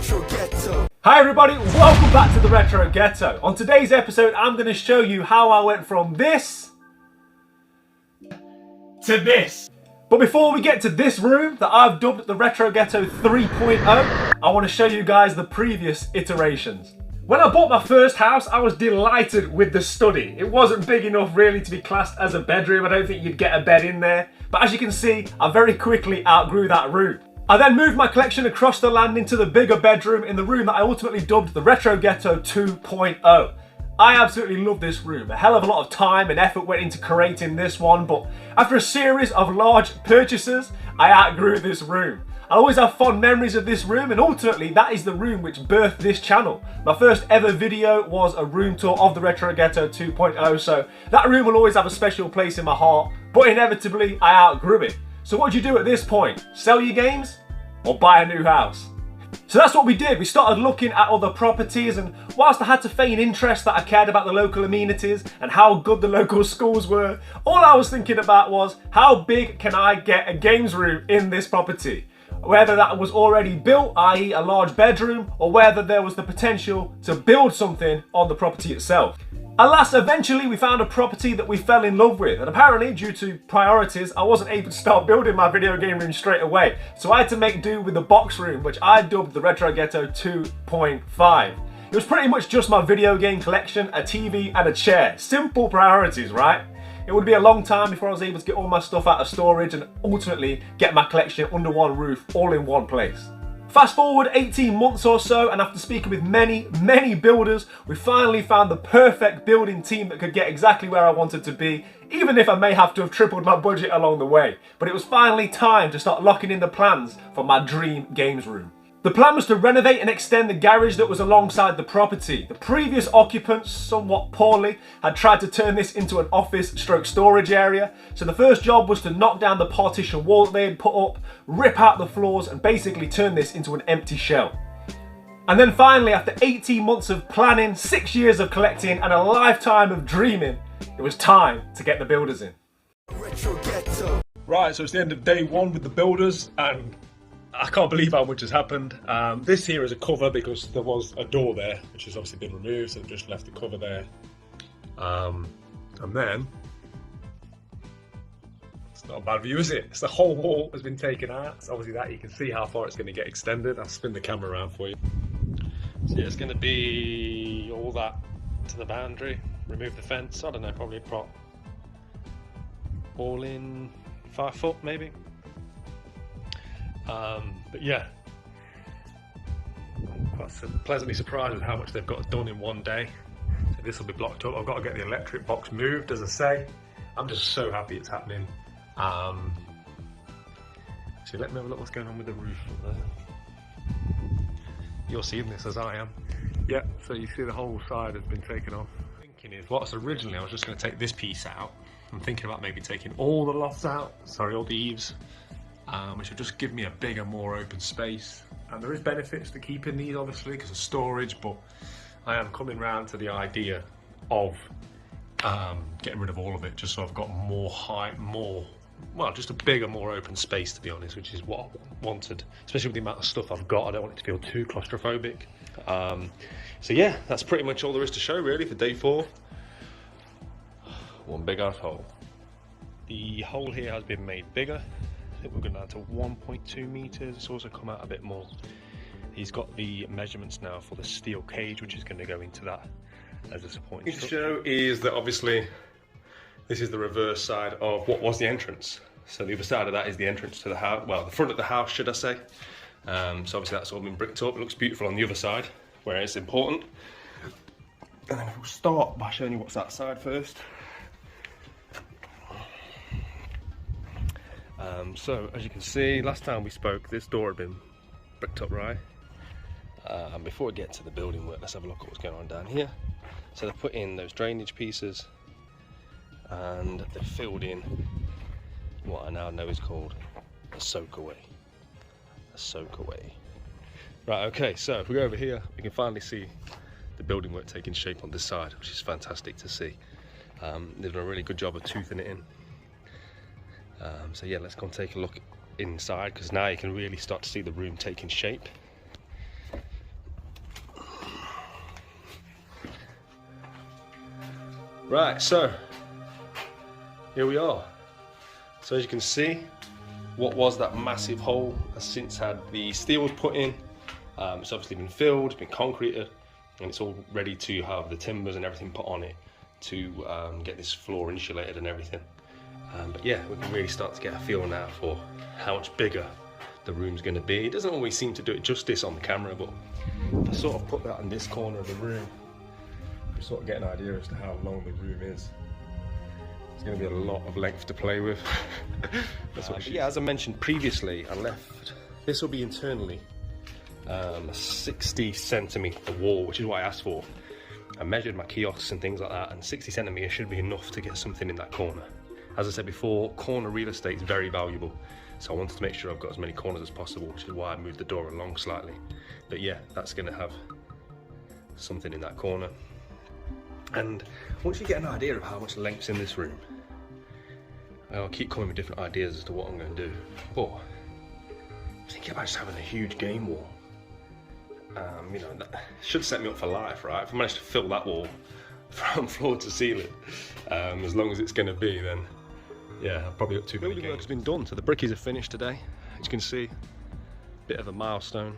Retro Ghetto. Hi everybody, welcome back to the Retro Ghetto. On today's episode, I'm going to show you how I went from this to this. But before we get to this room that I've dubbed the Retro Ghetto 3.0, I want to show you guys the previous iterations. When I bought my first house, I was delighted with the study. It wasn't big enough really to be classed as a bedroom. I don't think you'd get a bed in there. But as you can see, I very quickly outgrew that room. I then moved my collection across the land into the bigger bedroom in the room that I ultimately dubbed the Retro Ghetto 2.0. I absolutely love this room. A hell of a lot of time and effort went into creating this one, but after a series of large purchases, I outgrew this room. I always have fond memories of this room, and ultimately that is the room which birthed this channel. My first ever video was a room tour of the Retro Ghetto 2.0, so that room will always have a special place in my heart, but inevitably I outgrew it. So what do you do at this point? Sell your games or buy a new house? So that's what we did. We started looking at other properties, and whilst I had to feign interest that I cared about the local amenities and how good the local schools were, all I was thinking about was how big can I get a games room in this property? Whether that was already built, i.e. a large bedroom, or whether there was the potential to build something on the property itself. Alas, eventually we found a property that we fell in love with, and apparently due to priorities I wasn't able to start building my video game room straight away, so I had to make do with the box room, which I dubbed the Retro Ghetto 2.5. It was pretty much just my video game collection, a TV and a chair. Simple priorities, right? It would be a long time before I was able to get all my stuff out of storage and ultimately get my collection under one roof, all in one place. Fast forward 18 months or so, and after speaking with many builders, we finally found the perfect building team that could get exactly where I wanted to be, even if I may have to have tripled my budget along the way. But it was finally time to start locking in the plans for my dream games room. The plan was to renovate and extend the garage that was alongside the property. The previous occupants, somewhat poorly, had tried to turn this into an office stroke storage area. So the first job was to knock down the partition wall that they had put up, rip out the floors, and basically turn this into an empty shell. And then finally, after 18 months of planning, 6 years of collecting, and a lifetime of dreaming, it was time to get the builders in. Retro Ghetto. Right, so it's the end of day one with the builders, and I can't believe how much has happened. This here is a cover because there was a door there, which has obviously been removed, so I've just left the cover there. And then, it's not a bad view, is it? It's the whole wall has been taken out. So obviously that you can see how far it's going to get extended. I'll spin the camera around for you. So yeah, it's going to be all that to the boundary. Remove the fence, I don't know, probably all in 5 foot maybe. But yeah, I'm quite pleasantly surprised with how much they've got done in one day. So this will be blocked up. I've got to get the electric box moved, as I say. I'm just so happy it's happening. So let me have a look what's going on with the roof up there. You're seeing this as I am. Yeah, so you see the whole side has been taken off. Thinking is, originally I was just going to take this piece out. I'm thinking about maybe taking all the lofts out, all the eaves. Which will just give me a bigger, more open space. And there is benefits to keeping these obviously because of storage, but I am coming round to the idea of getting rid of all of it just so I've got more height, just a bigger, more open space, to be honest, which is what I wanted, especially with the amount of stuff I've got. I don't want it to feel too claustrophobic. So yeah, that's pretty much all there is to show really for day 4. One big ass hole. The hole here has been made bigger. We're going down to 1.2 meters. It's also come out a bit more. He's got the measurements now for the steel cage, which is going to go into that as a supporting structure. The show is that obviously this is the reverse side of what was the entrance. So the other side of that is the entrance to the house, well, the front of the house, should I say. So obviously that's all been bricked up. It looks beautiful on the other side, where it's important. And then we'll start by showing you what's that side first. So as you can see, last time we spoke, this door had been bricked up, right? And before we get to the building work, let's have a look at what's going on down here. So they put in those drainage pieces, and they filled in what I now know is called a soakaway. A soakaway. Right, okay, so if we go over here, we can finally see the building work taking shape on this side, which is fantastic to see. They've done a really good job of toothing it in. So yeah, let's go and take a look inside, because now you can really start to see the room taking shape. Right, so here we are. So as you can see, what was that massive hole has since had the steel put in. It's obviously been filled, been concreted, and it's all ready to have the timbers and everything put on it to get this floor insulated and everything. But yeah, we can really start to get a feel now for how much bigger the room's going to be. It doesn't always seem to do it justice on the camera, but if I sort of put that in this corner of the room, you sort of get an idea as to how long the room is. There's going to be a lot of length to play with. Yeah, as I mentioned previously, I left, this will be internally a 60 centimetre wall, which is what I asked for. I measured my kiosks and things like that, and 60 centimetres should be enough to get something in that corner. As I said before, corner real estate is very valuable, so I wanted to make sure I've got as many corners as possible, which is why I moved the door along slightly. But yeah, that's going to have something in that corner. And once you get an idea of how much length's in this room, I'll keep coming with different ideas as to what I'm going to do. But think about just having a huge game wall. You know, that should set me up for life, right? If I manage to fill that wall from floor to ceiling, as long as it's going to be, then yeah, I'll probably up too many games. Building work's been done, so the brickies are finished today. As you can see, bit of a milestone,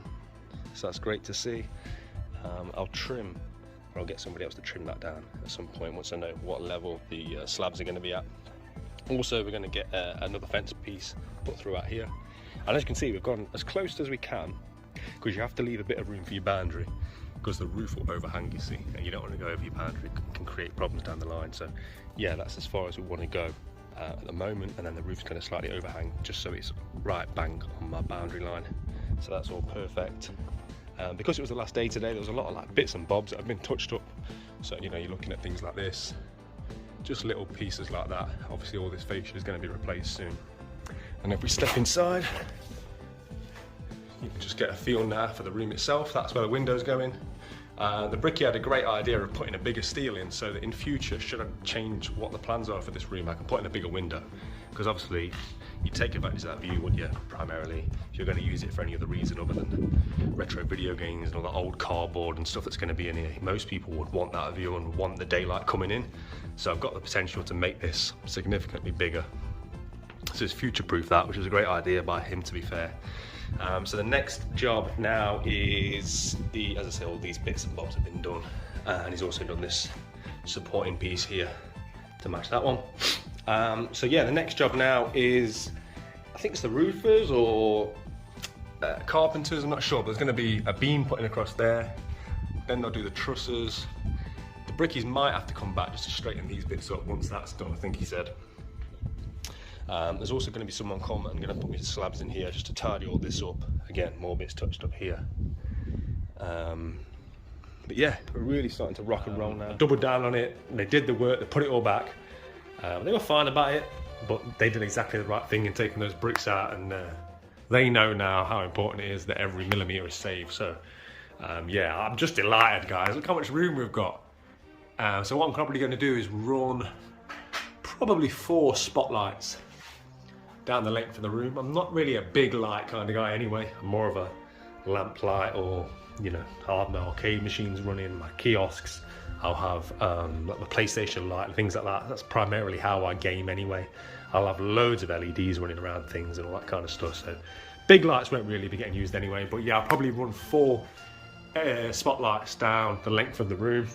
so that's great to see. I'll trim, or I'll get somebody else to trim that down at some point once I know what level the slabs are going to be at. Also, we're going to get another fence piece put throughout here, and as you can see, we've gone as close as we can, because you have to leave a bit of room for your boundary, because the roof will overhang, you see, and you don't want to go over your boundary. It can create problems down the line. So yeah, that's as far as we want to go at the moment, and then the roof's going to slightly overhang just so it's right bang on my boundary line. So that's all perfect. Because it was the last day today, there was a lot of like bits and bobs that have been touched up. So you know, you're looking at things like this, just little pieces like that. Obviously all this fascia is going to be replaced soon. And if we step inside, you can just get a feel now for the room itself. That's where the windows go in. The brickie had a great idea of putting a bigger steel in, so that in future, should I change what the plans are for this room, I can put in a bigger window. Because obviously, you take advantage of that view, wouldn't you, primarily, if you're going to use it for any other reason other than retro video games and all the old cardboard and stuff that's going to be in here. Most people would want that view and want the daylight coming in. So I've got the potential to make this significantly bigger. So it's future-proof that, which was a great idea by him, to be fair. So the next job now is as I say, all these bits and bobs have been done, and he's also done this supporting piece here to match that one. So yeah, the next job now is, I think it's the roofers or carpenters, I'm not sure, but there's going to be a beam putting across there, then they'll do the trusses. The brickies might have to come back just to straighten these bits up once that's done, I think he said. There's also going to be someone come and going to put me slabs in here just to tidy all this up. Again, more bits touched up here. But yeah, we're really starting to rock and roll now. Doubled down on it, they did the work, they put it all back. They were fine about it, but they did exactly the right thing in taking those bricks out, and they know now how important it is that every millimetre is saved. So yeah, I'm just delighted, guys. Look how much room we've got. So what I'm probably going to do is run probably 4 spotlights down the length of the room. I'm not really a big light kind of guy anyway. I'm more of a lamp light, or you know, I'll have my arcade machines running, my kiosks, I'll have like the PlayStation light and things like that. That's primarily how I game anyway. I'll have loads of LEDs running around things and all that kind of stuff. So big lights won't really be getting used anyway, but yeah, I'll probably run 4 spotlights down the length of the room.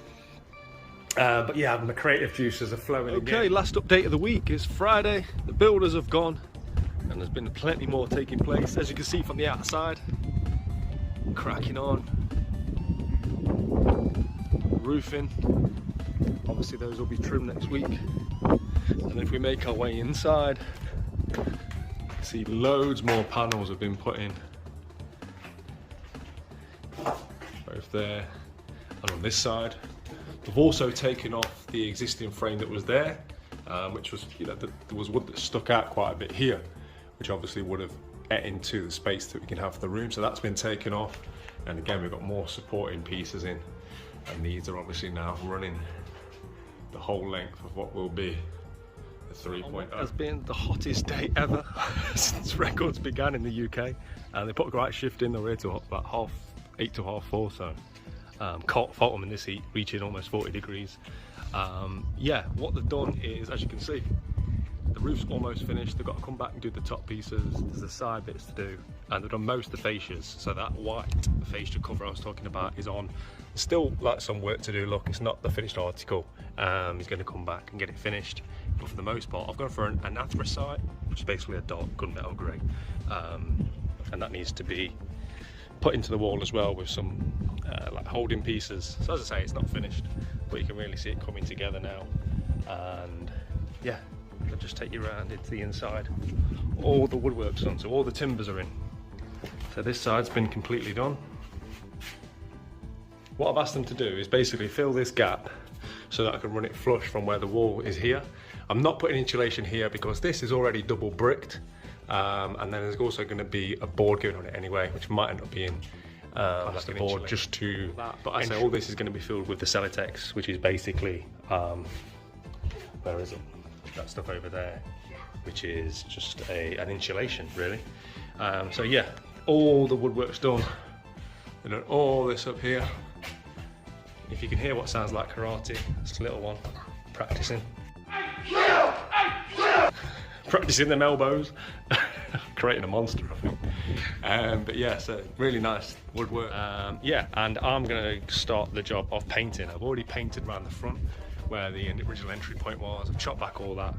But yeah, the creative juices are flowing again. Okay, last update of the week is Friday. The builders have gone, and there's been plenty more taking place, as you can see from the outside. Cracking on. Roofing. Obviously those will be trimmed next week. And if we make our way inside, see loads more panels have been put in. Both there and on this side. We've also taken off the existing frame that was there, which was, you know, there was wood that stuck out quite a bit here, which obviously would have ate into the space that we can have for the room. So that's been taken off, and again we've got more supporting pieces in, and these are obviously now running the whole length of what will be the 3.0. It has been the hottest day ever since records began in the UK, and they put a great shift in. They were here till about 8 to 4:30, so can't fault them in this heat, reaching almost 40 degrees. Yeah, what they've done is, as you can see, the roof's almost finished. They've got to come back and do the top pieces. There's the side bits to do, and they've done most of the fascias. So that white fascia cover I was talking about is on. Still like some work to do. Look, it's not the finished article. He's going to come back and get it finished, but for the most part I've gone for an anthracite, which is basically a dark gunmetal grey, and that needs to be put into the wall as well with some like holding pieces. So as I say, it's not finished, but you can really see it coming together now. And yeah, I'll just take you around into the inside. All the woodwork's done, so all the timbers are in. So this side's been completely done. What I've asked them to do is basically fill this gap so that I can run it flush from where the wall is here. I'm not putting insulation here because this is already double bricked, and then there's also going to be a board going on it anyway, which might end up being like a board just to that. But I say all this is going to be filled with the Celotex, which is basically where is it? That stuff over there, which is just an insulation really. So yeah, all the woodwork's done. And then all this up here. If you can hear what sounds like karate, it's a little one practicing. Practicing them elbows. Creating a monster, I think. But yeah, so really nice woodwork. Yeah, and I'm gonna start the job of painting. I've already painted around the front where the original entry point was. I've chopped back all that.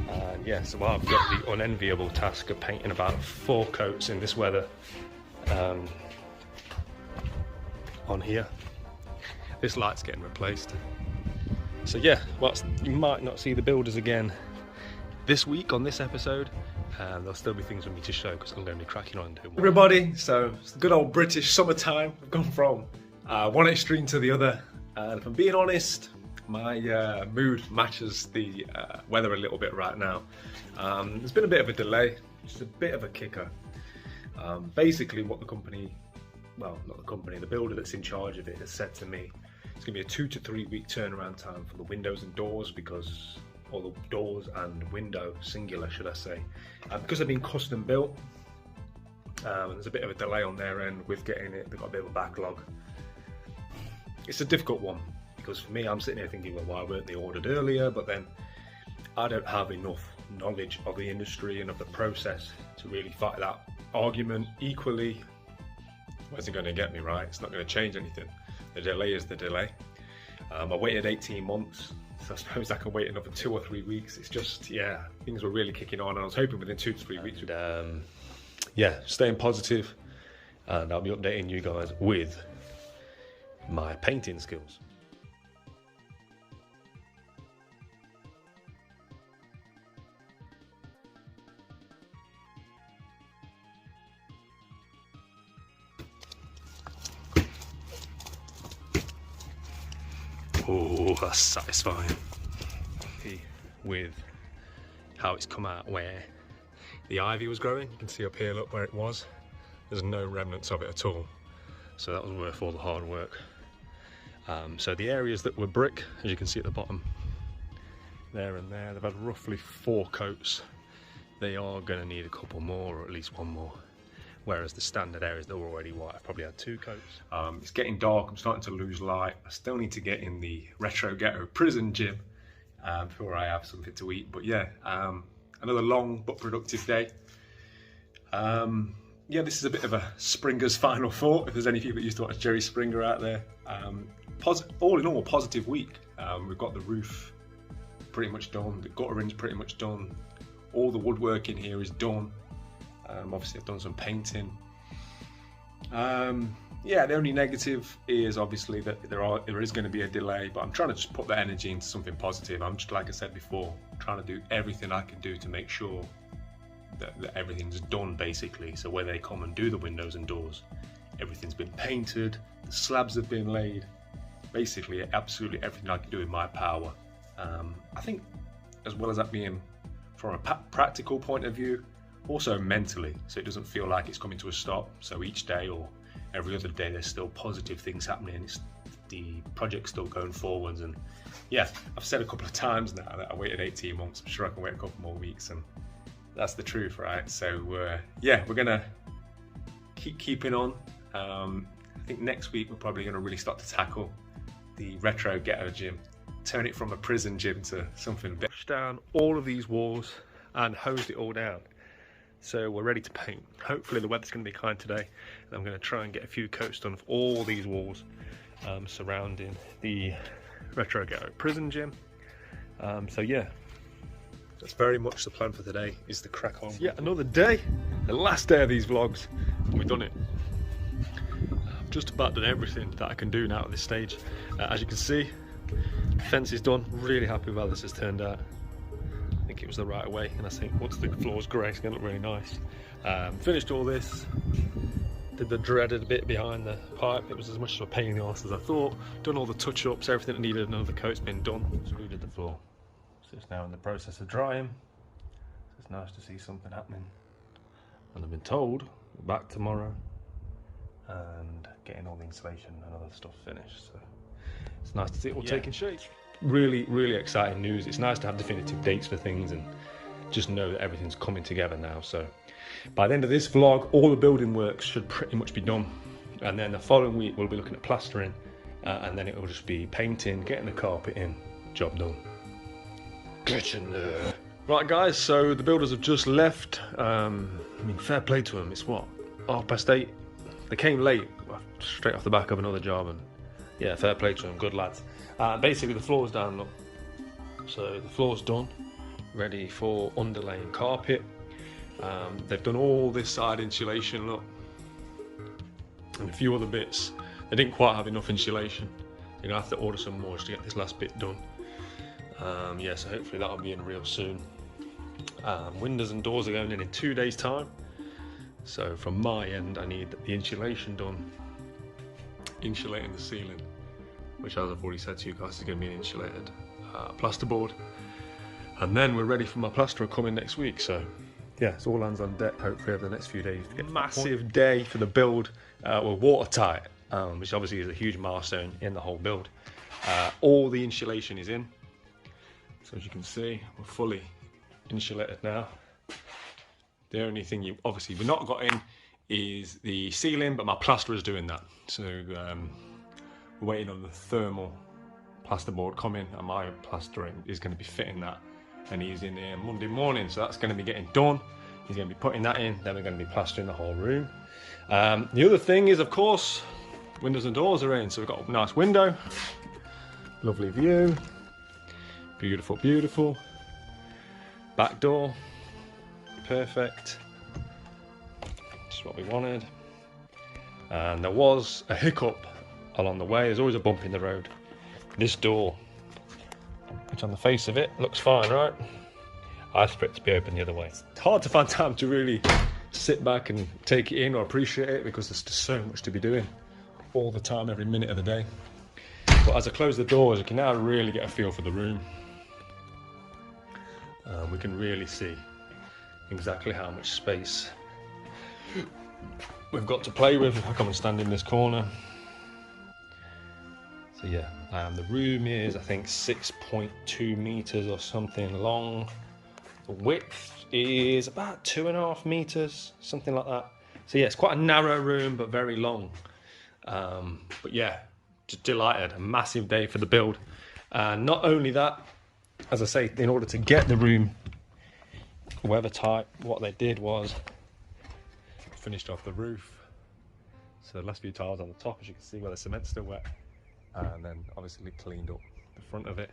And yeah, so I've got the unenviable task of painting about 4 coats in this weather. On here, this light's getting replaced. So yeah, whilst you might not see the builders again this week on this episode, there'll still be things for me to show because I'm going to be cracking on and doing more. Everybody, so it's the good old British summertime. I've gone from one extreme to the other, and if I'm being honest, my mood matches the weather a little bit right now. There's been a bit of a delay, just a bit of a kicker. Basically what the company, well, not the company, the builder that's in charge of it has said to me, it's going to be a 2 to 3 week turnaround time for the windows and doors, because all the doors and window, singular should I say, because they've been custom built, there's a bit of a delay on their end with getting it. They've got a bit of a backlog. It's a difficult one because for me, I'm sitting here thinking, well, why weren't they ordered earlier? But then I don't have enough knowledge of the industry and of the process to really fight that argument. Equally, where's it going to get me, right? It's not going to change anything. The delay is the delay. I waited 18 months, so I suppose I can wait another 2 or 3 weeks. It's just, yeah, things were really kicking on. I was hoping within 2 to 3 weeks. Yeah, staying positive, and I'll be updating you guys with my painting skills. Oh, that's satisfying. With how it's come out where the ivy was growing. You can see up here, look where it was. There's no remnants of it at all. So that was worth all the hard work. So the areas that were brick, as you can see at the bottom, there and there, they've had roughly 4 coats. They are going to need a couple more, or at least 1 more. Whereas the standard areas that were already white, I've probably had 2 coats. It's getting dark, I'm starting to lose light. I still need to get in the Retro Ghetto prison gym before I have something to eat. But yeah, another long but productive day. Yeah, this is a bit of a Springer's final thought, if there's any people that used to watch Jerry Springer out there. All in all, positive week. We've got the roof pretty much done, the guttering's pretty much done, all the woodwork in here is done. Obviously I've done some painting. Yeah, the only negative is obviously that there is going to be a delay, but I'm trying to just put that energy into something positive. I'm just, like I said before, trying to do everything I can do to make sure that everything's done basically. So when they come and do the windows and doors, everything's been painted, the slabs have been laid, basically absolutely everything I can do in my power. I think as well as that being from a practical point of view, also mentally, so it doesn't feel like it's coming to a stop. So each day or every other day there's still positive things happening. The project's still going forwards, and yeah, I've said a couple of times now that I waited 18 months. I'm sure I can wait a couple more weeks, and that's the truth, right? So yeah, we're gonna keep keeping on. I think next week we're probably gonna really start to tackle the Retro Ghetto gym. turn it from a prison gym to something better. Down all of these walls and hosed it all down. So we're ready to paint. Hopefully the weather's going to be kind today, and I'm going to try and get a few coats done of all these walls surrounding the Retro Ghetto prison gym. So yeah, that's very much the plan for today, is to crack on. Yeah, another day, the last day of these vlogs, and we've done it. I've just about done everything that I can do now at this stage. As you can see, fence is done. Really happy with how this has turned out. I think it was the right way, and I think once the floor's grey, it's going to look really nice. Finished all this, did the dreaded bit behind the pipe. It was as much of a pain in the arse as I thought. Done all the touch-ups, everything that needed another coat's been done. So we did the floor. So it's now in the process of drying. So it's nice to see something happening. And I've been told we're back tomorrow and getting all the insulation and other stuff finished. So it's nice to see it all taking shape. Really, really exciting news. It's nice to have definitive dates for things and just know that everything's coming together now. So by the end of this vlog, all the building works should pretty much be done. And then the following week, we'll be looking at plastering, and then it will just be painting, getting the carpet in, job done. Get in there. Right guys, so the builders have just left. I mean, fair play to them. It's what, 8:30? They came late, straight off the back of another job, and yeah, fair play to them, good lads. Basically the floor's down, look. So the floor's done, ready for underlaying carpet. They've done all this side insulation, look, and a few other bits. They didn't quite have enough insulation. You're gonna have to order some more just to get this last bit done. Yeah, so hopefully that'll be in real soon. Windows and doors are going in 2 days' time. So from my end, I need the insulation done, insulating the ceiling, which, as I've already said to you guys, is going to be an insulated plasterboard. And then we're ready for my plasterer coming next week. So yeah, it's all hands on deck, hopefully over the next few days to get massive day for the build. We're watertight, which obviously is a huge milestone in the whole build. All the insulation is in. So as you can see, we're fully insulated now. The only thing we've not got in is the ceiling, but my plasterer is doing that. So we're waiting on the thermal plasterboard coming, and my plastering is going to be fitting that, and he's in there Monday morning, so that's going to be getting done. He's going to be putting that in, then we're going to be plastering the whole room. The other thing is, of course, windows and doors are in, so we've got a nice window, lovely view, beautiful, beautiful. Back door, perfect, just what we wanted. And there was a hiccup along the way. There's always a bump in the road. This door, which on the face of it looks fine, right? I asked for it to be open the other way. It's hard to find time to really sit back and take it in or appreciate it, because there's just so much to be doing all the time, every minute of the day. But as I close the doors, you can now really get a feel for the room. We can really see exactly how much space we've got to play with. If I come and stand in this corner. So yeah, the room is, I think, 6.2 meters or something long. The width is about 2.5 meters, something like that. So yeah, it's quite a narrow room, but very long. But yeah, just delighted. A massive day for the build. Not only that, as I say, in order to get the room weathertight, what they did was finished off the roof. So the last few tiles on the top, as you can see, where the cement's still wet, and then obviously cleaned up the front of it.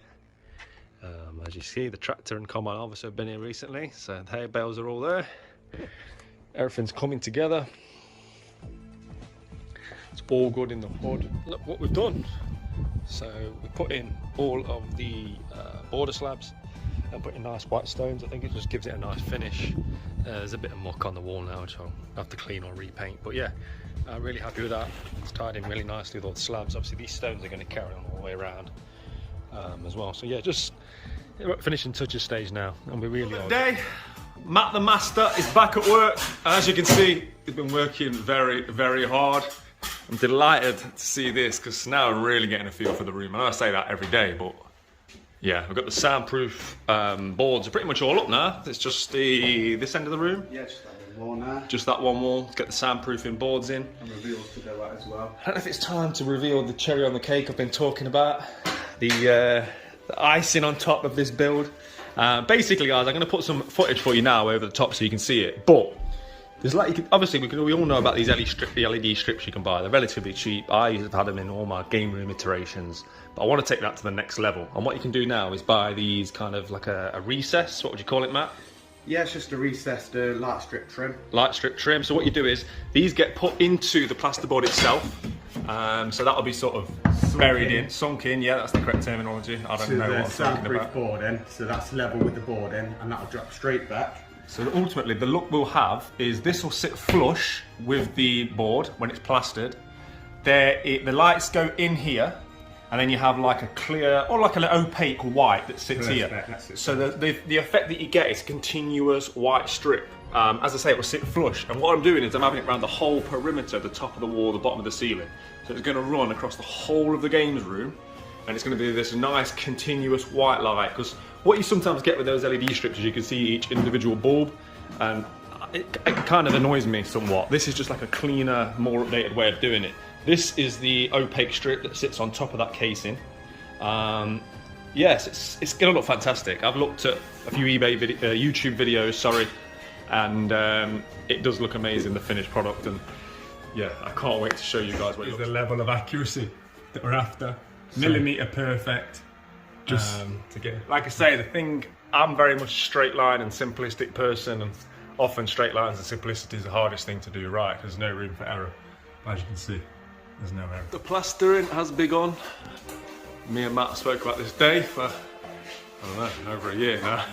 As you see, the tractor and combine harvester have been here recently, so the hay bales are all there. Everything's coming together. It's all good in the hood. Look what we've done. So we put in all of the border slabs and put in nice white stones. I think it just gives it a nice finish. There's a bit of muck on the wall now, which I'll have to clean or repaint. But yeah, I'm really happy with that. It's tied in really nicely with all the slabs. Obviously these stones are going to carry on all the way around as well. So yeah, just we're at finishing touches stage now, and we really are. Day, Matt the Master is back at work, and as you can see, he's been working very, very hard. I'm delighted to see this, because now I'm really getting a feel for the room. I know I say that every day, but yeah, we've got the soundproof boards are pretty much all up now. It's just this end of the room. Yeah, just that one wall now. Just that one wall. Let's get the soundproofing boards in. And reveals to go out as well. I don't know if it's time to reveal the cherry on the cake I've been talking about. The the icing on top of this build. Basically, guys, I'm going to put some footage for you now over the top so you can see it. But there's like, obviously, we all know about these LED strips you can buy. They're relatively cheap. I have had them in all my game room iterations. But I want to take that to the next level. And what you can do now is buy these kind of like a recess. What would you call it, Matt? Yeah, it's just a recessed light strip trim. Light strip trim. So what you do is, these get put into the plasterboard itself. So that'll be sort of buried in, sunk in, yeah, that's the correct terminology. I don't know what I'm talking about. Boarding, so that's level with the boarding, and that'll drop straight back. So ultimately, the look we'll have is this will sit flush with the board when it's plastered. The lights go in here, and then you have like a clear, or like an opaque white that sits here. So the effect that you get is a continuous white strip. As I say, it will sit flush, and what I'm doing is I'm having it around the whole perimeter, the top of the wall, the bottom of the ceiling. So it's going to run across the whole of the games room, and it's going to be this nice continuous white light, because what you sometimes get with those LED strips is you can see each individual bulb, and it kind of annoys me somewhat. This is just like a cleaner, more updated way of doing it. This is the opaque strip that sits on top of that casing. Yes, it's going to look fantastic. I've looked at a few YouTube videos, sorry, and it does look amazing, the finished product. And yeah, I can't wait to show you guys what it looks like. The level of accuracy that we're after. Millimetre perfect. Just to get, like I say, the thing, I'm very much a straight line and simplistic person, and often straight lines and simplicity is the hardest thing to do right, because there's no room for error. As you can see, there's no error. The plastering has begun. Me and Matt spoke about this day for, I don't know, over a year now.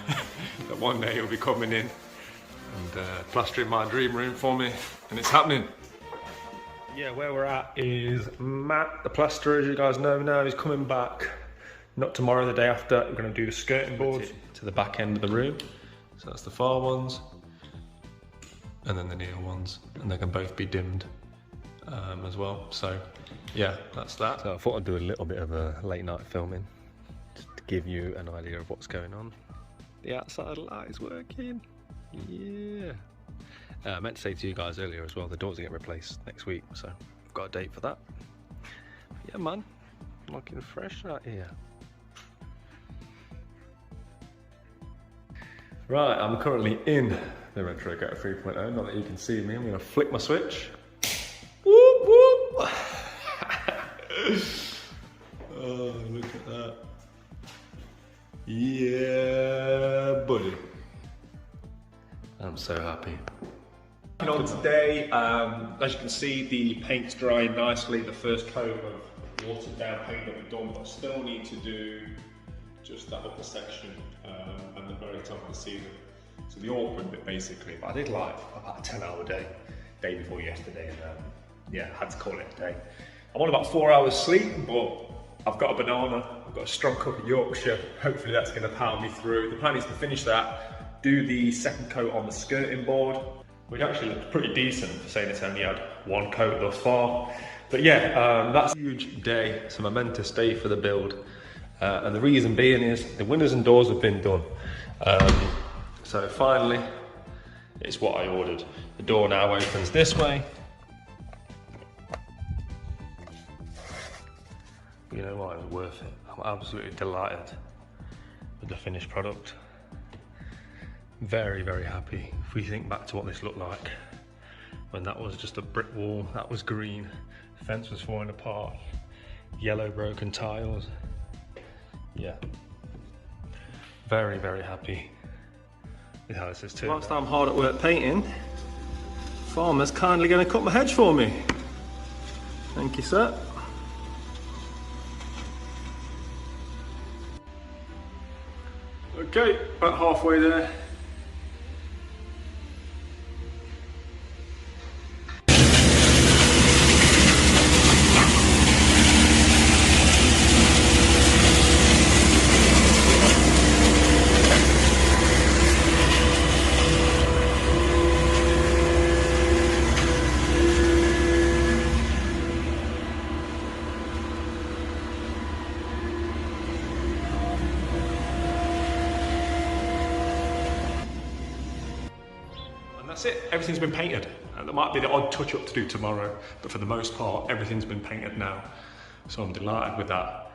That one day he'll be coming in and plastering my dream room for me, and it's happening. Yeah, where we're at is Matt, the plasterer, as you guys know now, he's coming back. Not tomorrow, the day after. We're going to do the skirting boards to the back end of the room. So that's the far ones, and then the near ones, and they can both be dimmed as well. So yeah, that's that. So I thought I'd do a little bit of a late night filming, just to give you an idea of what's going on. The outside light is working. Yeah. I meant to say to you guys earlier as well, the doors are getting replaced next week, so I've got a date for that. Yeah, man, looking fresh out here. Right, I'm currently in the Retro Ghetto 3.0, not that you can see me. I'm going to flick my switch. Whoop, whoop. Oh, look at that. Yeah, buddy. I'm so happy. On today, as you can see, the paint's drying nicely. The first coat of watered down paint that we've done, but I still need to do just that upper section and the very top of the ceiling. So the awkward bit basically, but I did like about a 10-hour day before yesterday, and yeah, I had to call it a day. I'm on about 4 hours sleep, but I've got a banana, I've got a strong cup of Yorkshire. Hopefully that's going to power me through. The plan is to finish that, do the second coat on the skirting board, which actually looks pretty decent for saying it's only had one coat thus far. But yeah, that's a huge day. It's a momentous day for the build. And the reason being is the windows and doors have been done. So finally, it's what I ordered. The door now opens this way. You know what, it was worth it. I'm absolutely delighted with the finished product. Very, very happy. If we think back to what this looked like when that was just a brick wall, that was green, the fence was falling apart, yellow broken tiles. Yeah, very, very happy with how this has turned out. Whilst I'm hard at work painting, Farmer's kindly going to cut my hedge for me. Thank you, sir. Okay, about halfway there. That's it, everything's been painted. And there might be the odd touch up to do tomorrow, but for the most part, everything's been painted now. So I'm delighted with that.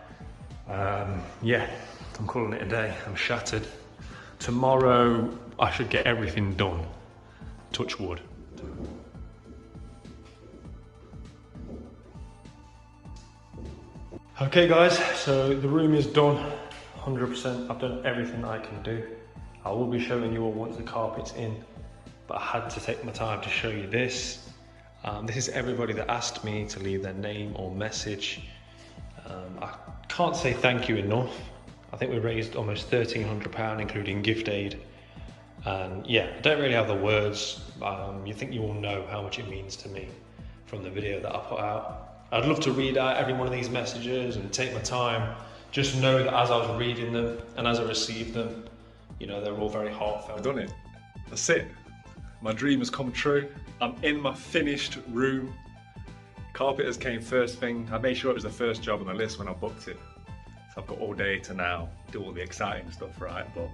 Yeah, I'm calling it a day. I'm shattered. Tomorrow I should get everything done. Touch wood. Okay guys, so the room is done. 100%. I've done everything I can do. I will be showing you all once the carpet's in, but I had to take my time to show you this. This is everybody that asked me to leave their name or message. I can't say thank you enough. I think we raised almost £1,300 including gift aid. And yeah, I don't really have the words. You think you all know how much it means to me from the video that I put out. I'd love to read out every one of these messages and take my time. Just know that as I was reading them and as I received them, you know, they're all very heartfelt. I've done it. That's it. My dream has come true. I'm in my finished room. Carpenters came first thing. I made sure it was the first job on the list when I booked it. So I've got all day to now do all the exciting stuff, right? But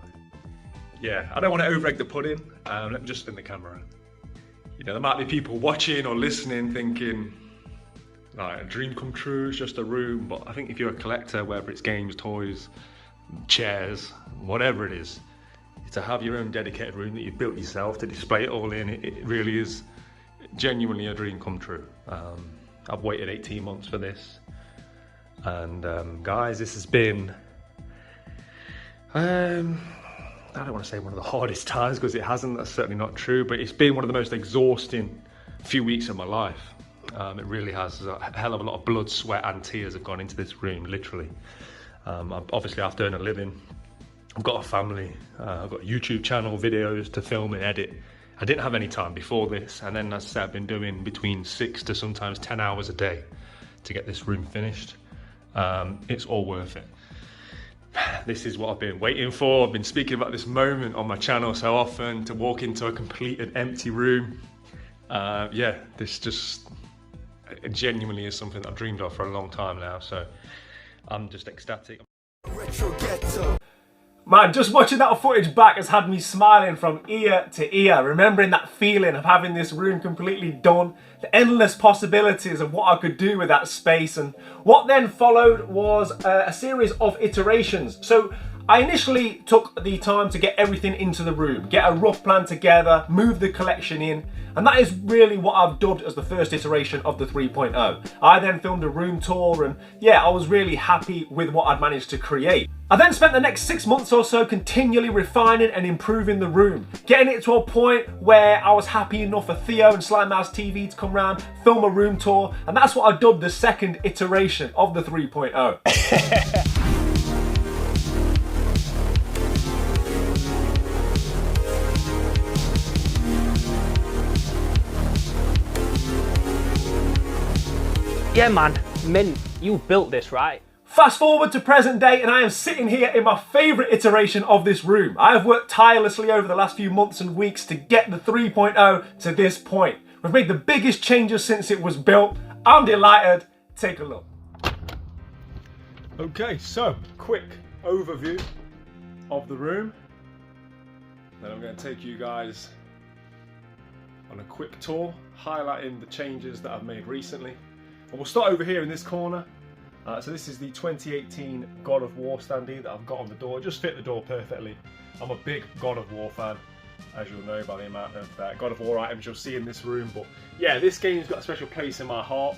yeah, I don't want to over-egg the pudding. Let me just spin the camera. You know, there might be people watching or listening thinking, like, a dream come true, it's just a room. But I think if you're a collector, whether it's games, toys, chairs, whatever it is, to have your own dedicated room that you've built yourself to display it all in, it really is genuinely a dream come true. I've waited 18 months for this. And guys, this has been, I don't want to say one of the hardest times because it hasn't, that's certainly not true, but it's been one of the most exhausting few weeks of my life. It really has. A hell of a lot of blood, sweat and tears have gone into this room, literally. Obviously I have to earn a living. I've got a family, I've got a YouTube channel, videos to film and edit. I didn't have any time before this, and then as I said, I've been doing between 6 to sometimes 10 hours a day to get this room finished. It's all worth it. This is what I've been waiting for. I've been speaking about this moment on my channel so often, to walk into a completed empty room. Yeah, this just genuinely is something that I've dreamed of for a long time now, so I'm just ecstatic. Retro Ghetto. Man, just watching that footage back has had me smiling from ear to ear, remembering that feeling of having this room completely done, the endless possibilities of what I could do with that space. And what then followed was a series of iterations. So I initially took the time to get everything into the room, get a rough plan together, move the collection in, and that is really what I've dubbed as the first iteration of the 3.0. I then filmed a room tour, and yeah, I was really happy with what I'd managed to create. I then spent the next 6 months or so continually refining and improving the room, getting it to a point where I was happy enough for Theo and Slime Mouse TV to come round, film a room tour, and that's what I dubbed the second iteration of the 3.0. Yeah man, Mint, you built this, right? Fast forward to present day, and I am sitting here in my favourite iteration of this room. I have worked tirelessly over the last few months and weeks to get the 3.0 to this point. We've made the biggest changes since it was built. I'm delighted. Take a look. Okay, so quick overview of the room. Then I'm going to take you guys on a quick tour, highlighting the changes that I've made recently. And we'll start over here in this corner. So this is the 2018 God of War standee that I've got on the door. It just fit the door perfectly. I'm a big God of War fan, as you'll know by the amount of God of War items you'll see in this room. But yeah, this game's got a special place in my heart.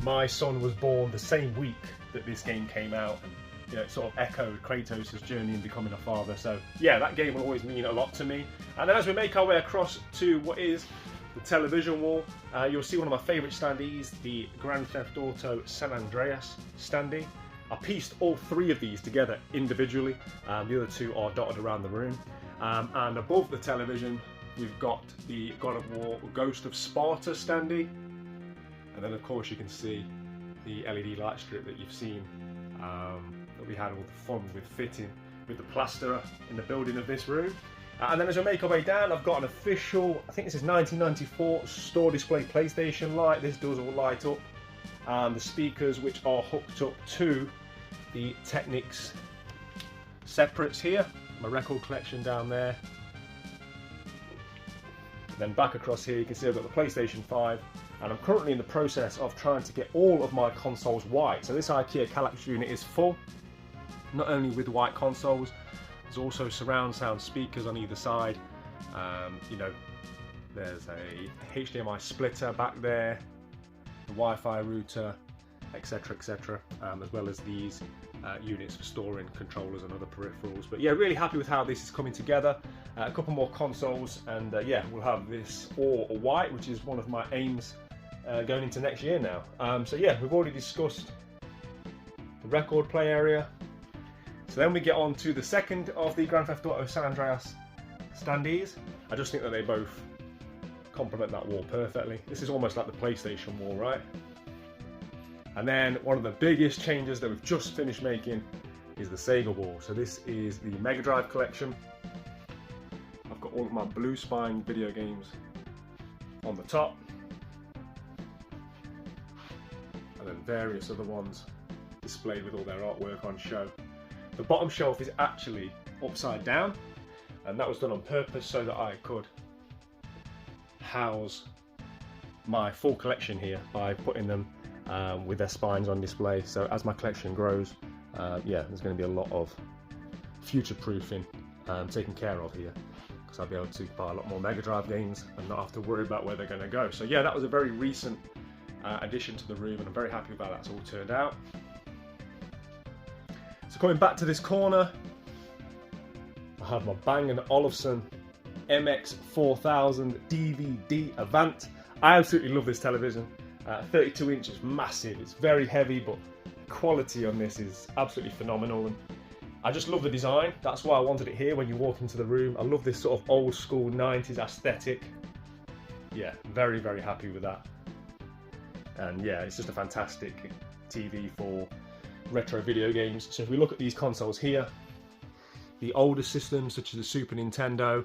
My son was born the same week that this game came out, and you know, it sort of echoed Kratos' journey in becoming a father. So yeah, that game will always mean a lot to me. And then as we make our way across to what is the television wall, you'll see one of my favourite standees, the Grand Theft Auto San Andreas standee. I pieced all three of these together individually. The other two are dotted around the room. And above the television, we've got the God of War Ghost of Sparta standee. And then of course you can see the LED light strip that you've seen, that we had all the fun with fitting with the plasterer in the building of this room. And then as we make our way down, I've got an official, I think this is 1994 store display PlayStation light. This does all light up. The speakers, which are hooked up to the Technics separates here. My record collection down there. And then back across here, you can see I've got the PlayStation 5. And I'm currently in the process of trying to get all of my consoles white. So this IKEA Kallax unit is full. not only with white consoles, there's also surround sound speakers on either side. You know, there's a HDMI splitter back there, the Wi-Fi router, etc, etc, as well as these units for storing controllers and other peripherals. But yeah, really happy with how this is coming together. A couple more consoles, and yeah, we'll have this all white, which is one of my aims going into next year now. So yeah, we've already discussed the record play area. So then we get on to the second of the Grand Theft Auto San Andreas standees. I just think that they both complement that wall perfectly. This is almost like the PlayStation wall, right? And then one of the biggest changes that we've just finished making is the Sega wall. So this is the Mega Drive collection. I've got all of my Blue Spine video games on the top, and then various other ones displayed with all their artwork on show. The bottom shelf is actually upside down, and that was done on purpose so that I could house my full collection here by putting them with their spines on display. So as my collection grows, yeah, there's going to be a lot of future proofing taken care of here, because I'll be able to buy a lot more Mega Drive games and not have to worry about where they're going to go. So yeah, that was a very recent addition to the room, and I'm very happy with how that's all turned out. So coming back to this corner, I have my Bang & Olufsen MX4000 DVD Avant. I absolutely love this television. 32 inches, massive. It's very heavy, but quality on this is absolutely phenomenal. And I just love the design. That's why I wanted it here when you walk into the room. I love this sort of old school 90s aesthetic. Yeah, very, very happy with that. And yeah, it's just a fantastic TV for retro video games. So if we look at these consoles here, the older systems such as the Super Nintendo,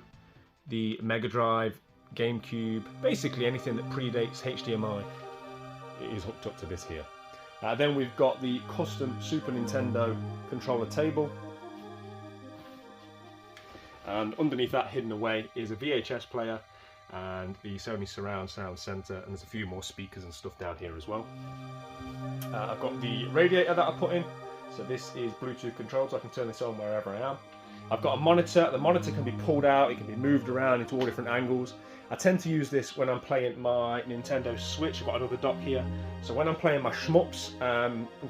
the Mega Drive, GameCube, basically anything that predates HDMI is hooked up to this here. Then we've got the custom Super Nintendo controller table, and underneath that, hidden away, is a VHS player and the Sony Surround Sound Center, and there's a few more speakers and stuff down here as well. I've got the radiator that I put in, so this is Bluetooth controlled, so I can turn this on wherever I am. I've got a monitor. The monitor can be pulled out, it can be moved around into all different angles. I tend to use this when I'm playing my Nintendo Switch. I've got another dock here. So when I'm playing my shmups,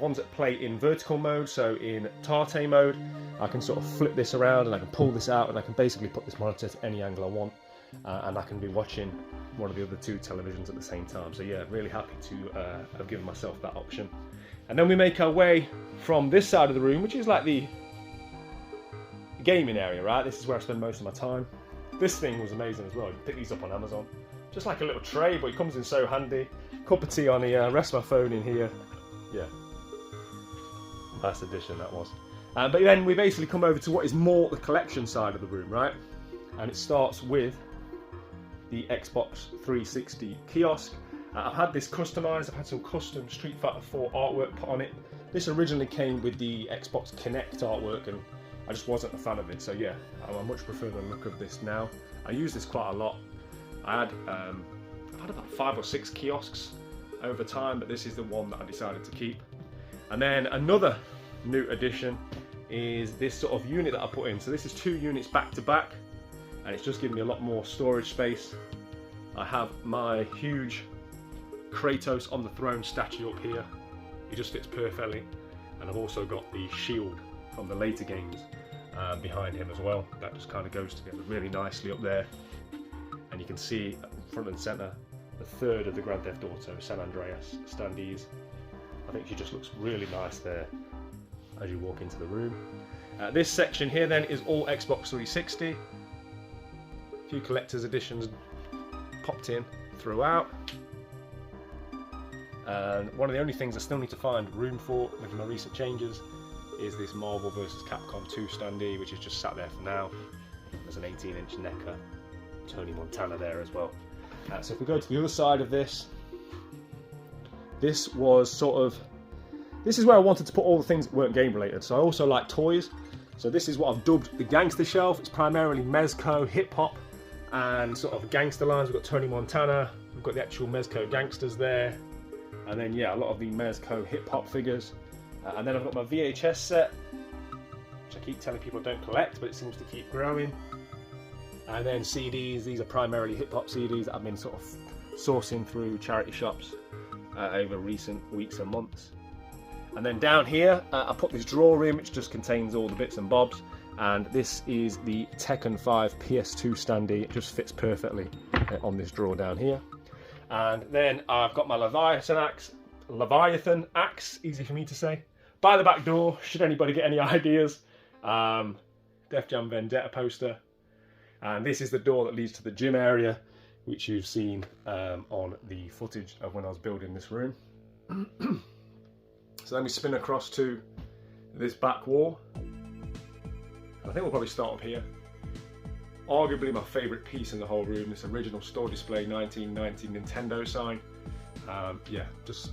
ones that play in vertical mode, so in Tate mode, I can sort of flip this around and I can pull this out, and I can basically put this monitor to any angle I want, and I can be watching one of the other two televisions at the same time. So yeah, really happy to have given myself that option. And then we make our way from this side of the room, which is like the gaming area, right? This is where I spend most of my time. This thing was amazing as well. You can pick these up on Amazon. Just like a little tray, but it comes in so handy. Cup of tea on here, rest my phone in here. Yeah. Nice addition that was. But then we basically come over to what is more the collection side of the room, right? And it starts with the Xbox 360 kiosk. I've had this customized. I've had some custom Street Fighter 4 artwork put on it. This originally came with the Xbox Kinect artwork, and I just wasn't a fan of it, so yeah, I much prefer the look of this now. I use this quite a lot. I've had about 5 or 6 kiosks over time, but this is the one that I decided to keep. And then another new addition is this sort of unit that I put in. So this is 2 units back to back, and it's just giving me a lot more storage space. I have my huge Kratos on the throne statue up here. It just fits perfectly. And I've also got the shield from the later games behind him as well. That just kind of goes together really nicely up there. And you can see front and center the third of the Grand Theft Auto San Andreas standees. I think she just looks really nice there as you walk into the room. This section here then is all Xbox 360. A few collector's editions popped in throughout. And one of the only things I still need to find room for with my recent changes is this Marvel vs. Capcom 2 standee, which is just sat there for now. There's an 18-inch NECA, Tony Montana there as well. So if we go to the other side of this, this was sort of, this is where I wanted to put all the things that weren't game related. So I also like toys. So this is what I've dubbed the gangster shelf. It's primarily Mezco, hip hop, and sort of gangster lines. We've got Tony Montana, we've got the actual Mezco gangsters there. And then yeah, a lot of the Mezco hip hop figures. And then I've got my VHS set, which I keep telling people don't collect, but it seems to keep growing. And then CDs, these are primarily hip-hop CDs that I've been sort of sourcing through charity shops over recent weeks and months. And then down here, I put this drawer in, which just contains all the bits and bobs. And this is the Tekken 5 PS2 standee. It just fits perfectly on this drawer down here. And then I've got my Leviathan axe, easy for me to say, by the back door, should anybody get any ideas. Def Jam Vendetta poster. And this is the door that leads to the gym area, which you've seen on the footage of when I was building this room. So let me spin across to this back wall. I think we'll probably start up here. Arguably my favourite piece in the whole room, this original store display 1990 Nintendo sign. Yeah, just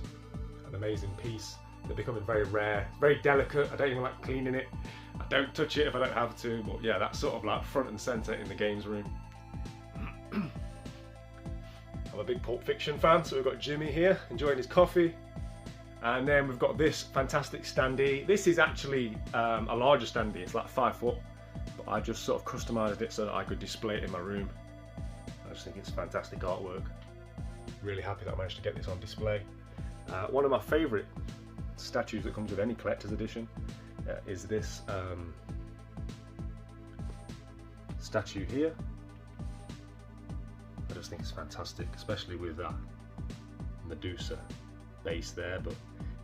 an amazing piece. They're becoming very rare, very delicate. I don't even like cleaning it. I don't touch it if I don't have to, but yeah, that's sort of like front and centre in the games room. I'm a big Pulp Fiction fan, so we've got Jimmy here enjoying his coffee. And then we've got this fantastic standee. This is actually a larger standee, it's like 5 foot, but I just sort of customised it so that I could display it in my room. I just think it's fantastic artwork. Really happy that I managed to get this on display. One of my favourite statues that comes with any collector's edition is this statue here. I just think it's fantastic, especially with that Medusa base there. But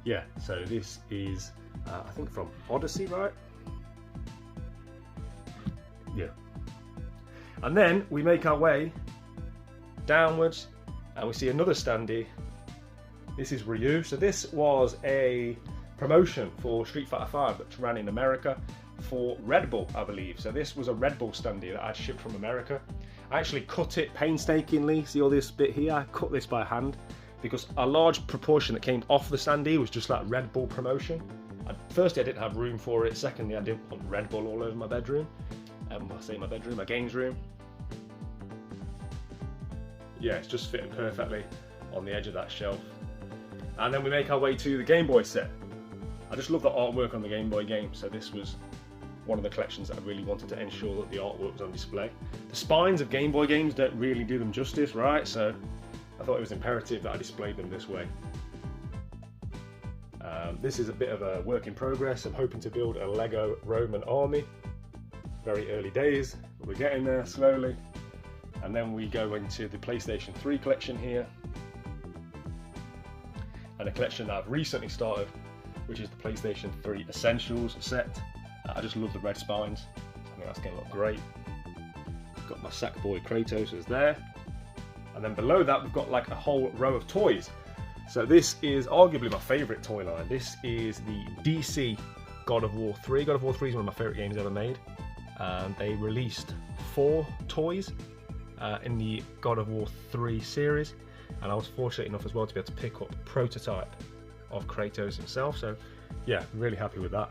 yeah, so this is I think from Odyssey, right? Yeah. And then we make our way downwards and we see another standee. This is Ryu. So this was a promotion for Street Fighter 5 that ran in America for Red Bull, I believe. So this was a Red Bull standee that I'd shipped from America. I actually cut it painstakingly. See all this bit here? I cut this by hand because a large proportion that came off the standee was just like Red Bull promotion. Firstly, I didn't have room for it. Secondly, I didn't want Red Bull all over my bedroom. I say my bedroom, my games room. Yeah, it's just fitting perfectly on the edge of that shelf. And then we make our way to the Game Boy set. I just love the artwork on the Game Boy game, so this was one of the collections that I really wanted to ensure that the artwork was on display. The spines of Game Boy games don't really do them justice, right? So I thought it was imperative that I displayed them this way. This is a bit of a work in progress. I'm hoping to build a Lego Roman army. Very early days, but we're getting there slowly. And then we go into the PlayStation 3 collection here. And a collection that I've recently started, which is the PlayStation 3 Essentials set. I just love the red spines. I think that's going to look great. Got my Sackboy Kratos is there. And then below that we've got like a whole row of toys. So this is arguably my favourite toy line. This is the DC God of War 3. God of War 3 is one of my favourite games ever made. And they released 4 toys in the God of War 3 series. And I was fortunate enough as well to be able to pick up a prototype of Kratos himself. So yeah, really happy with that.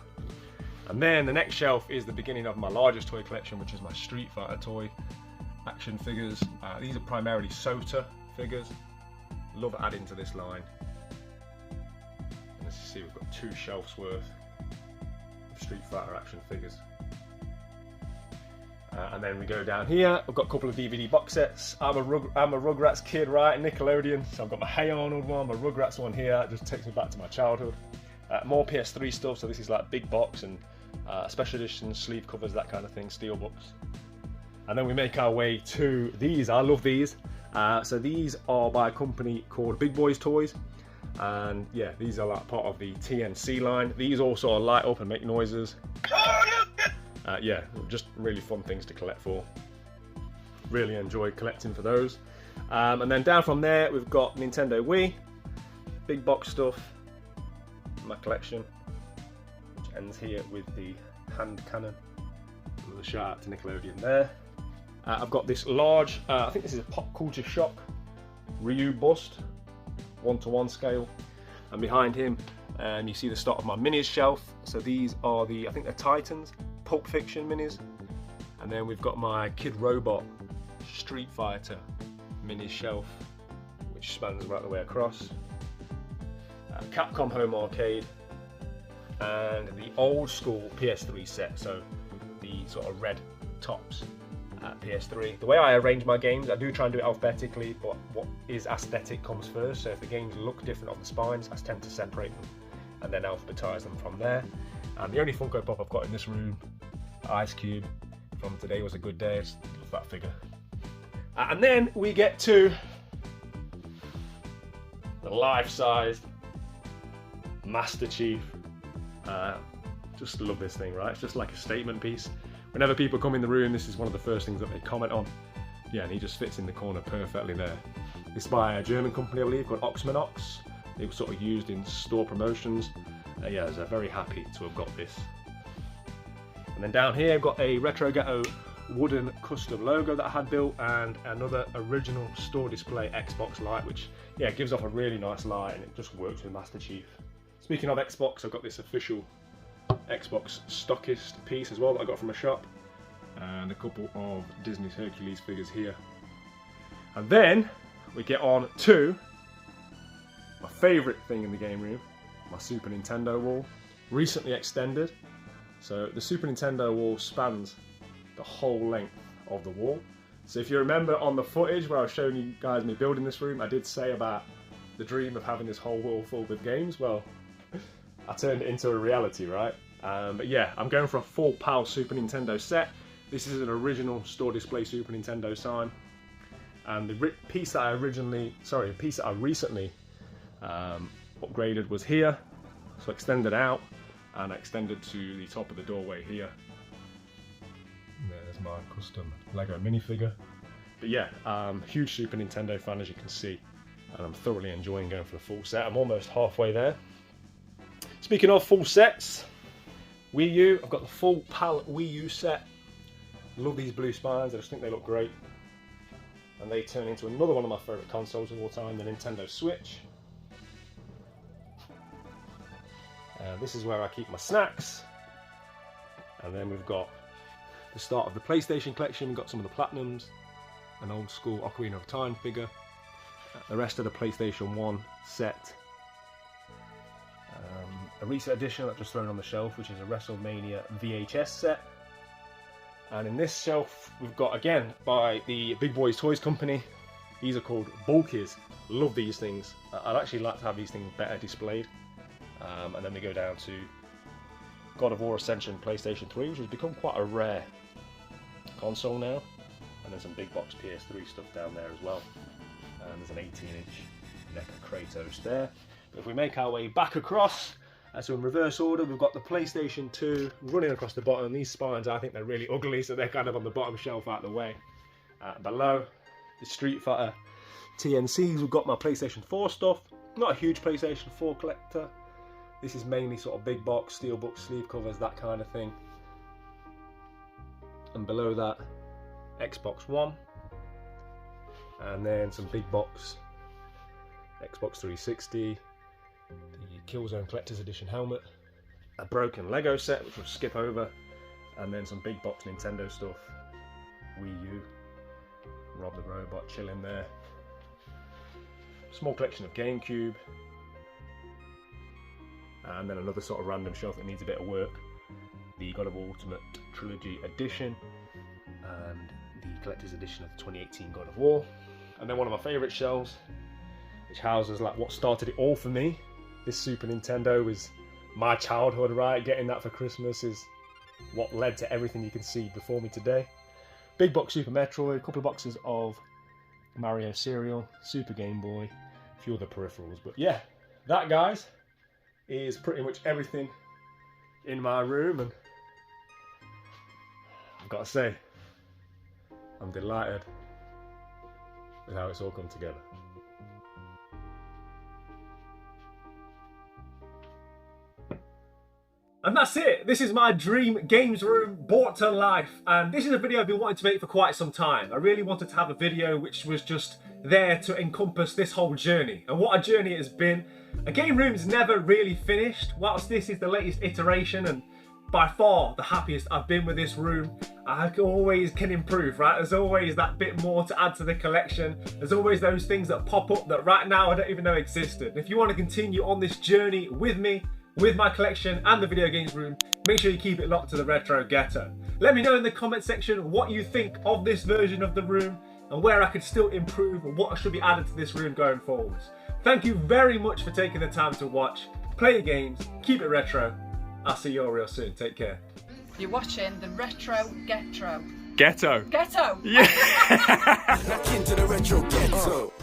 And then the next shelf is the beginning of my largest toy collection, which is my Street Fighter toy action figures. These are primarily SOTA figures. Love adding to this line. And as you see, we've got 2 shelves worth of Street Fighter action figures. And then we go down here. I've got a couple of DVD box sets. I'm a Rugrats kid, right? Nickelodeon. So I've got my Hey Arnold one, my Rugrats one here. It just takes me back to my childhood. More PS3 stuff. So this is like big box and special editions, sleeve covers, that kind of thing, steel books. And then we make our way to these. I love these. So these are by a company called Big Boys Toys. And yeah, these are like part of the TNC line. These also light up and make noises. Yeah, just really fun things to collect for. Really enjoy collecting for those. And then down from there, we've got Nintendo Wii, big box stuff, my collection, which ends here with the hand cannon. Another shout out to Nickelodeon there. I've got this large, I think this is a Pop Culture Shock Ryu bust, 1:1 scale. And behind him, you see the start of my minis shelf. So these are the, I think they're Titans, Pulp Fiction minis. And then we've got my Kid Robot Street Fighter minis shelf, which spans right the way across. Capcom Home Arcade, and the old school PS3 set, so the sort of red tops at PS3. The way I arrange my games, I do try and do it alphabetically, but what is aesthetic comes first. So if the games look different on the spines, I tend to separate them and then alphabetize them from there. And the only Funko Pop I've got in this room, Ice Cube from Today Was a Good Day. It's that figure. And then we get to the life-sized Master Chief. Just love this thing, right? It's just like a statement piece. Whenever people come in the room, this is one of the first things that they comment on. Yeah, and he just fits in the corner perfectly there. It's by a German company, I believe, called Oxmanox. It was sort of used in store promotions. Yeah, I was very happy to have got this. And then down here, I've got a Retro Ghetto wooden custom logo that I had built, and another original store display Xbox light, which yeah gives off a really nice light, and it just works with Master Chief. Speaking of Xbox, I've got this official Xbox stockist piece as well that I got from a shop, and a couple of Disney's Hercules figures here. And then we get on to my favourite thing in the game room, my Super Nintendo wall, recently extended. So the Super Nintendo wall spans the whole length of the wall. So if you remember on the footage where I was showing you guys me building this room, I did say about the dream of having this whole wall full with games. Well, I turned it into a reality, right? But yeah, I'm going for a full PAL Super Nintendo set. This is an original store display Super Nintendo sign. And the piece that I recently upgraded was here. So extended out and extended to the top of the doorway here. There's my custom Lego minifigure. But yeah, huge Super Nintendo fan, as you can see, and I'm thoroughly enjoying going for the full set. I'm almost halfway there. Speaking of full sets, Wii U, I've got the full PAL Wii U set. Love these blue spines, I just think they look great. And they turn into another one of my favourite consoles of all time, the Nintendo Switch. This is where I keep my snacks. And then we've got the start of the PlayStation collection. We've got some of the Platinums, an old school Ocarina of Time figure, the rest of the PlayStation 1 set, a recent edition I've just thrown on the shelf, which is a WrestleMania VHS set. And in this shelf we've got, again, by the Big Boys Toys Company, these are called Bulkies. Love these things. I'd actually like to have these things better displayed. And then we go down to God of War Ascension PlayStation 3, which has become quite a rare console now. And there's some big box PS3 stuff down there as well. And there's an 18-inch NECA Kratos there. But if we make our way back across, so in reverse order, we've got the PlayStation 2 running across the bottom. These spines, I think they're really ugly, so they're kind of on the bottom shelf out of the way. Below, the Street Fighter TNCs, we've got my PlayStation 4 stuff. Not a huge PlayStation 4 collector. This is mainly sort of big box, steelbook sleeve covers, that kind of thing. And below that, Xbox One. And then some big box Xbox 360, the Killzone Collector's Edition helmet, a broken Lego set, which we'll skip over, and then some big box Nintendo stuff, Wii U, Rob the Robot chilling there, small collection of GameCube, and then another sort of random shelf that needs a bit of work, the God of War Ultimate Trilogy Edition, and the Collector's Edition of the 2018 God of War. And then one of my favourite shelves, which houses like what started it all for me. This Super Nintendo was my childhood, right? Getting that for Christmas is what led to everything you can see before me today. Big box Super Metroid, a couple of boxes of Mario cereal, Super Game Boy, a few other peripherals. But yeah, that, guys, is pretty much everything in my room, and I've got to say, I'm delighted with how it's all come together. And that's it. This is my dream games room brought to life. And this is a video I've been wanting to make for quite some time. I really wanted to have a video which was just there to encompass this whole journey. And what a journey it has been. A game room is never really finished. Whilst this is the latest iteration and by far the happiest I've been with this room, I always can improve, right? There's always that bit more to add to the collection. There's always those things that pop up that right now I don't even know existed. And if you want to continue on this journey with me, with my collection and the video games room, make sure you keep it locked to the Retro Ghetto. Let me know in the comment section what you think of this version of the room and where I could still improve and what should be added to this room going forwards. Thank you very much for taking the time to watch. Play your games, keep it retro. I'll see you all real soon. Take care. You're watching the Retro Ghetto. Ghetto. Ghetto! Yeah! Back into the Retro Ghetto.